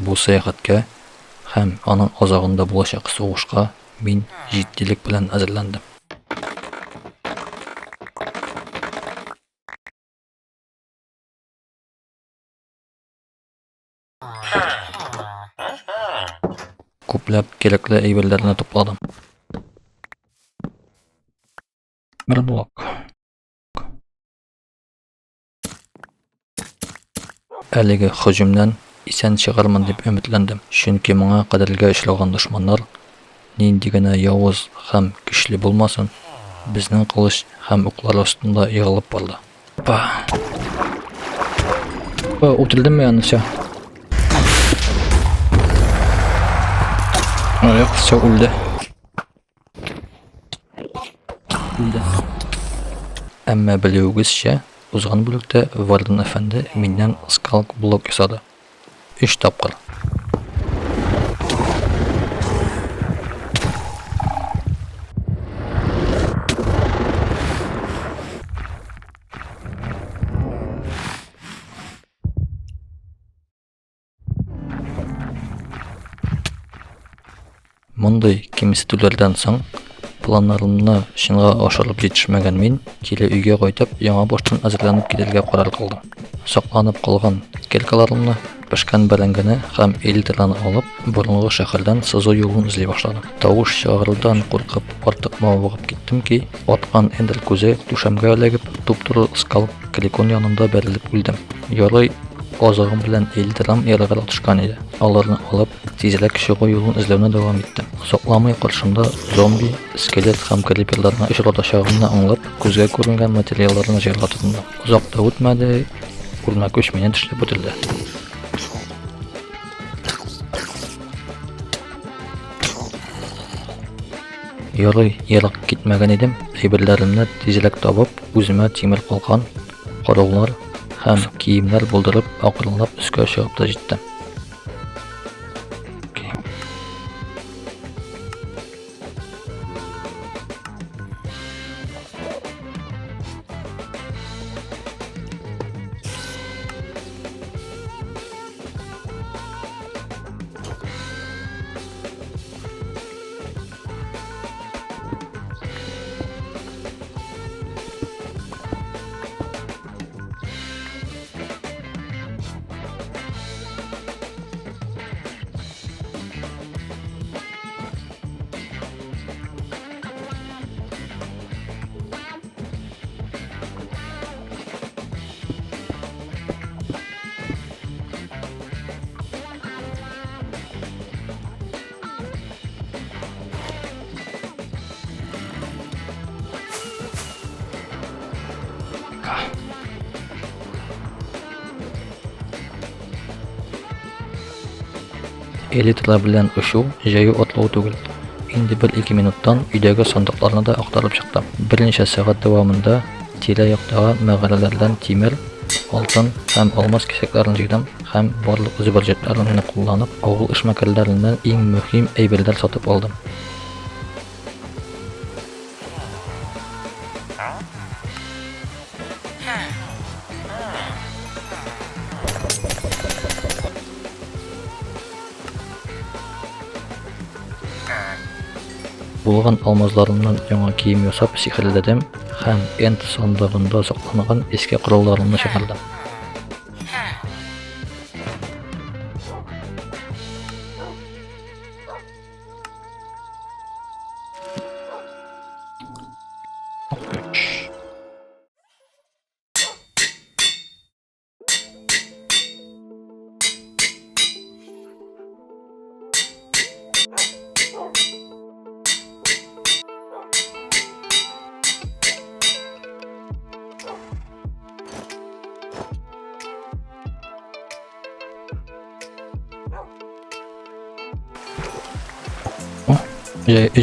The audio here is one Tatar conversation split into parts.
bu sayohatga ham aning ozog'inda bo'lajak so'g'ishga men jiddilik bilan hazırlandim. Ko'plab kerakli ayollarni to'pladim. Bir blok. Haligi hujumdan isen chiqarman deb umidlandim. Chunki menga qadalga ishlagan dushmanlar nendigina yovuz ham kuchli bo'lmasin, bizning qilish ham o'qlar ostida yig'ilib qoldi. Otildimmi yanlışa? Yok, çok öldü. Amma biliyogizcha, uzg'an bulukda Vardan efendi mendan skalk blok yasadi. 3 tapqir. Munday kimisi türlerden so'ng planlarimni shunga oshirib yetishmagan men keli uyga qaytib yangi boshdan hazırlanib ketishga qaror qildim. Saqlanib qolgan kelkalarimni pishgan balangani ham eldilarni olib burungi shahardan Sizo yo'lini izlay boshladim. Tovush chig'iridan qo'rqib ortiq mavog'ib ketdimki, otgan endil ko'zi tushamga legib tupturu skalp Klikon yonimda berilib o'ldim. Yo'lay ozog'im bilan eldiram yaraga tushgan edi. Ularni olib tezlik shigo yo'lini izlashni davom etdim. So'qlamay qarshimda zombi, iskelet ham kliperlarni ishlatishag'imni anglab, ko'zga ko'ringan materiallarni yerlatdim. Uzoqda o'tmadi, qo'lma ko'ch meni tishlab o'tildi. Yo'lay yiroq ketmagan edim. Aybillarimni tezlik topib, o'zimga temir qolgan qorovlar ham kiyimlar bo'ldirib, oqirlab ustiga chiqib yetdim. Elitlar bilan ushu jayu otlov tugul. Endi 1-2 minutdan uydagi sandiqlarni da aqtarib chiqdim. Bir necha soat davomida telayoqdagi mag'aralardan temir, oltin ham olmos kesaklarni yig'dim, ham barliq zibirjatlarimni qo'llanib, o'g'il ish makallaridan eng muhim aybillar sotib oldim. Bulgan almazlarımdan yana kiyim yasab sihirledim, hem ent sandığında saklangan eski qurollarımni chiqardim.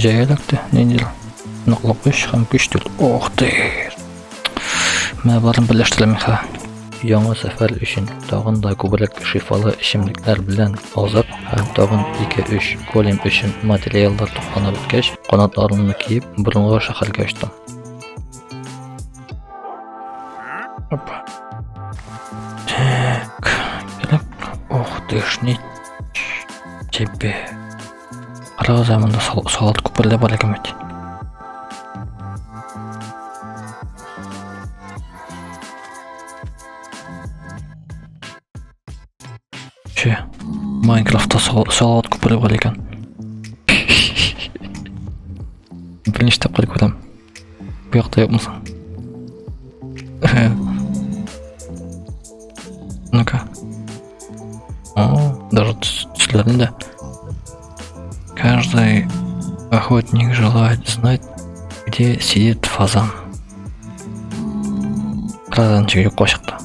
Jayalakta neydi? Naqlaqış ham güçtür. Oh der. Məvarim birləşdirilmə ha. Yangi safar uchun tag'in da ko'proq shifoli ichimliklar bilan ozib, ham tag'in 2-3 golem uchun materiallar to'planib o'tgach, qanotlarimni kiyib burungi shaharga uchdim. Oh, deshnik. Çebbe. Ara zamanda salat kupırla balakemet. Minecraft'ta salat kupırla balaken. Birinci tepkili koydum. Bu yakta yapmasın. Ну-ка. О, даже түстерінде. Каждый охотник желает знать, где сидит фазан. Фазанчик yok koşukta.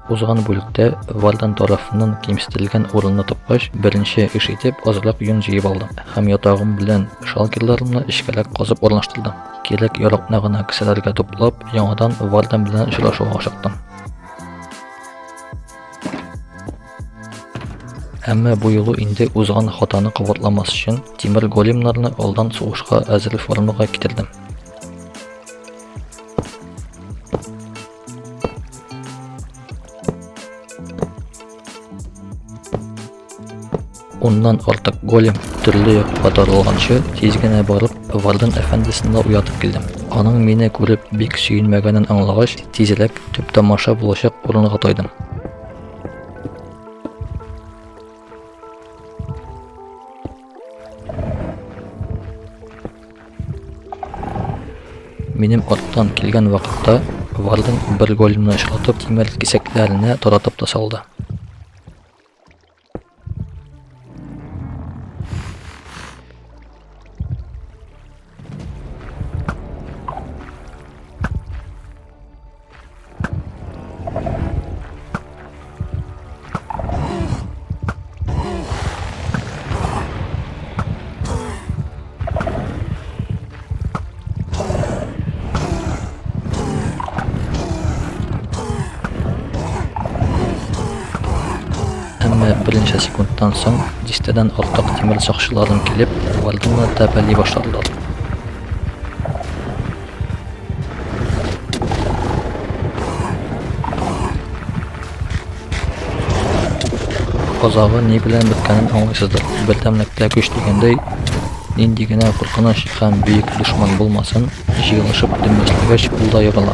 Uzağın bölükte Valdan tarafından kimsitirilgen orunna topqaş, birinci iş etip azırlaq yün jiyip aldım. Hem yatağım bilen şalgirlerimle işgalak qazıp orlaştırdım. Kelek yaloqnağına kiselerge toplap, yanadan Valdan bilen işlaşığa aşıqtım. Әмма bu yolu indi uzağın hatanı qıvatlaması için temir golemlarını oldan soğuşqa әзір formaga getirdim. Ondan artık golem türlü yoqqa taralğança tezgene barıp Valdan efendisini uyatıp geldim. Anın meni görüp bek süyünmegenen anlağaç tezilek tüp tamaşa bulaşaq orunğa toydum. Benim ortadan kelgen vaqtda Valdan bir golemni işlatib temir keseklerini toratıp da saldı. Birinci sekunddan soň disteden ortak temir çakşılarım kelip Valdan'la täpeli başladılar. Azağı ne bilen bitkenin anlaysızdır. Biltemlikte güç degендей, indigine qurqыныç hem büyük düşman bulmasın, jığılışıp dinmesligeç bulda yığıla.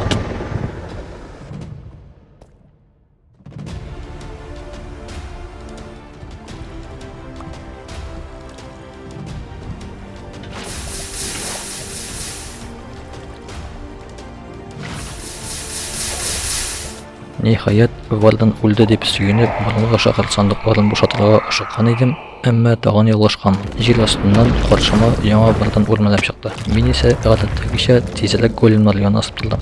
Nihayet Valdan öldü dep süyünüp burnuna şahar sandıkların boşatırığa aşıqqan edim. Әмма тагын ялгышкан. Җир астыннан каршыма яңа birden үрмәләп чыкты. Мин исә гадәттәгечә тизлек голеннар янына асып тылдым.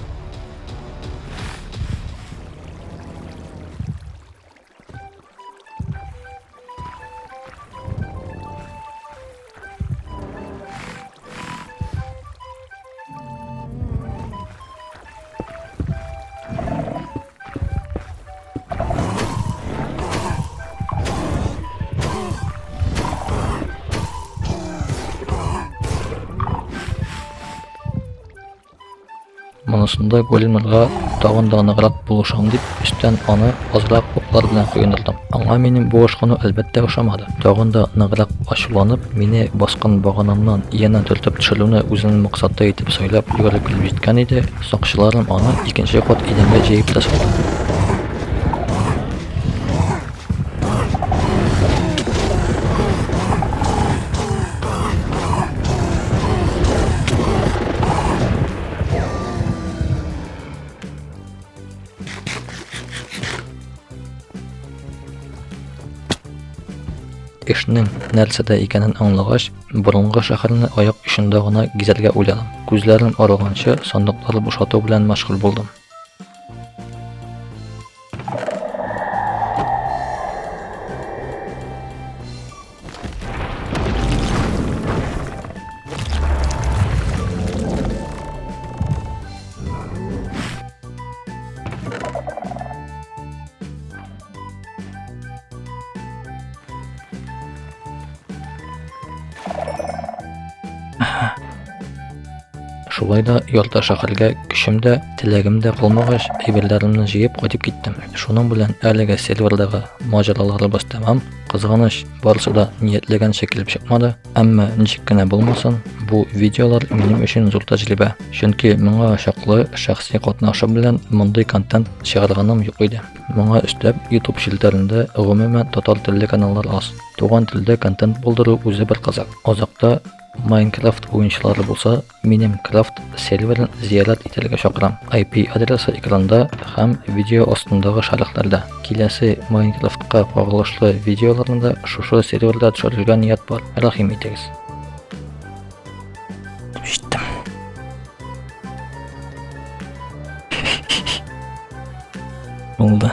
Monusunda golemlarga tagын da ныграк булышам дип, üstten аны азрак оклар белән коендырдым. Аңа минем бу ашканы әлбәттә ошамады. Тагын да ныграк ачуланып, мине баскан баганамнан яна төртеп төшерүне үзенең максаты итеп сөйләп йөгереп килеп җиткән иде. Сакчыларым аны икенче кат идәнгә җәеп тә салды. İşinin нәрсәдә икәнен аңлагач, борынгы шәһәрне аяк очында гына гизәргә уйладым. Күзләрем арыганчы сандыкларны бушату белән мәшгуль булдым. Şulayda yolda şahırga küçümde, tilegimde kılmağış eybirlerimni jiyip koyup gittim. Şunun bilen erlege serverdağı maceraları bas tamam. Kızganış barısı da niyetlegen şekilde çıkmadı. Amma nicikkine bulmasın, bu videolar benim için zor tecrübe. Çünkü manga şaklı şahsi katnaşı bilen munday kontent çıkarganım yok idi. Manga üstlep YouTube şilterinde umumen total tilli kanallar az. Tuğan tilde kontent bulduru uzi bir kazak. Ozakta Minecraft oyuncuları bolsa Minecraft serverini ziyaret etilge şakıram. IP adresi ekranda hem video ostundagı şarıklarda. Kilesi Minecraft'ka bağlışlı videolarında şu serverda düşürülgen niyet var. Rahim etiniz. Düştüm. Ne oldu?